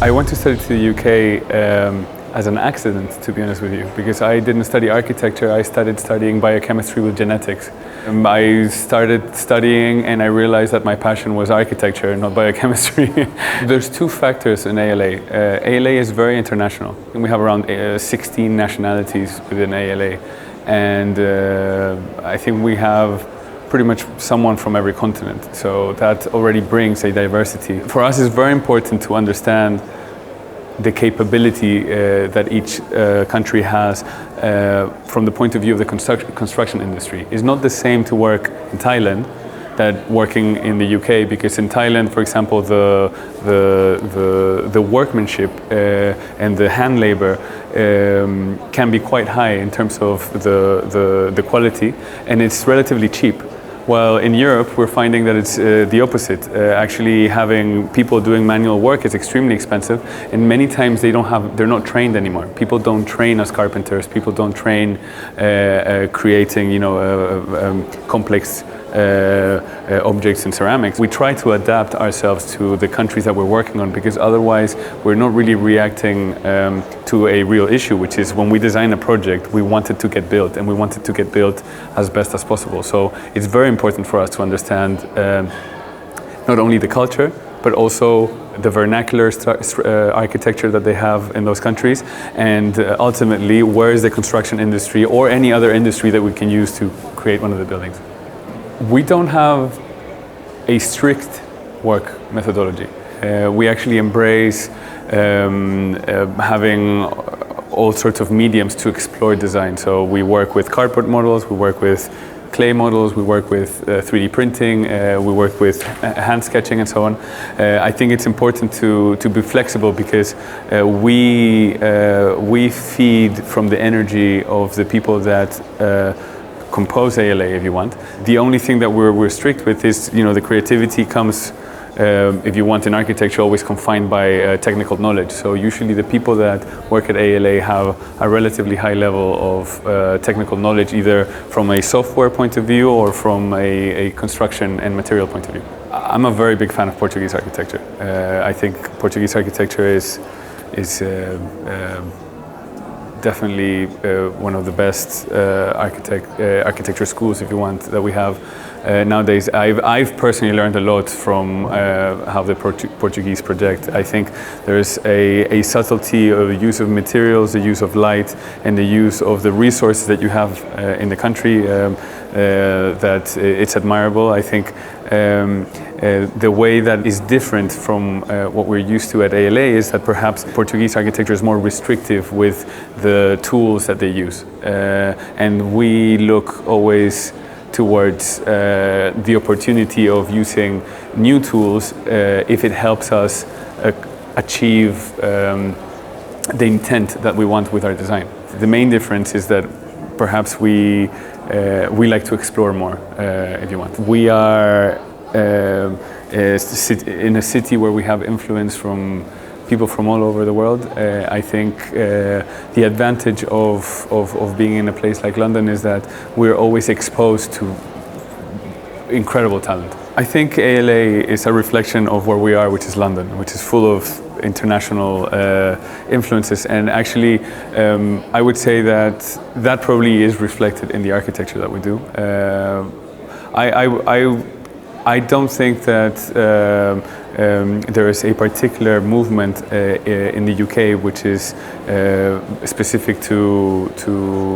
I went to study to the UK as an accident, to be honest with you, because I didn't study architecture. I started studying biochemistry with genetics. I started studying and I realized that my passion was architecture, not biochemistry. There's two factors in ALA. ALA is very international. We have around 16 nationalities within ALA, and I think we have pretty much someone from every continent. So that already brings a diversity. For us, it's very important to understand the capability that each country has from the point of view of the construction industry. It's not the same to work in Thailand that working in the UK, because in Thailand, for example, the workmanship and the hand labor can be quite high in terms of the quality, and it's relatively cheap. While in Europe, we're finding that it's the opposite. Actually, having people doing manual work is extremely expensive, and many times they're not trained anymore. People don't train as carpenters. People don't train creating, complex objects in ceramics. We try to adapt ourselves to the countries that we're working on, because otherwise we're not really reacting to a real issue, which is when we design a project, we want it to get built, and we want it to get built as best as possible. So it's very important for us to understand not only the culture, but also the vernacular architecture that they have in those countries, and ultimately where is the construction industry or any other industry that we can use to create one of the buildings. We don't have a strict work methodology. We actually embrace having all sorts of mediums to explore design. So we work with cardboard models, we work with clay models, we work with 3D printing, we work with hand sketching and so on. I think it's important to be flexible, because we feed from the energy of the people that compose ALA, if you want. The only thing that we're strict with is, the creativity comes, if you want, in architecture, always confined by technical knowledge. So usually the people that work at ALA have a relatively high level of technical knowledge, either from a software point of view or from a construction and material point of view. I'm a very big fan of Portuguese architecture. I think Portuguese architecture is definitely one of the best architecture schools, if you want, that we have nowadays. I've personally learned a lot from how the Portuguese project. I think there's a subtlety of the use of materials, the use of light, and the use of the resources that you have in the country that it's admirable. I think the way that is different from what we're used to at ALA is that perhaps Portuguese architecture is more restrictive with the tools that they use. And we look always towards the opportunity of using new tools if it helps us achieve the intent that we want with our design. The main difference is that perhaps we like to explore more, if you want. We are in a city where we have influence from people from all over the world. I think the advantage of being in a place like London is that we're always exposed to incredible talent. I think ALA is a reflection of where we are, which is London, which is full of international influences, and actually I would say that probably is reflected in the architecture that we do. I don't think that there is a particular movement in the UK which is specific to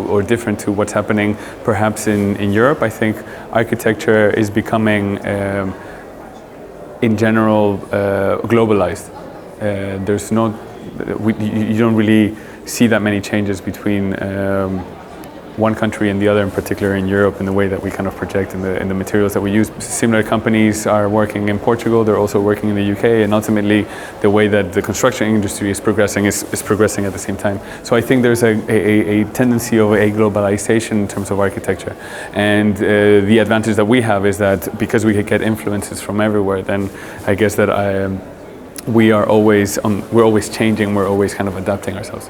or different to what's happening perhaps in Europe. I think architecture is becoming in general globalized. You don't really see that many changes between one country and the other, in particular in Europe, in the way that we kind of project in the materials that we use. Similar companies are working in Portugal, they're also working in the UK, and ultimately the way that the construction industry is progressing is progressing at the same time. So I think there's a tendency of a globalization in terms of architecture. And the advantage that we have is that because we get influences from everywhere, then I guess that we're always changing, we're always kind of adapting ourselves.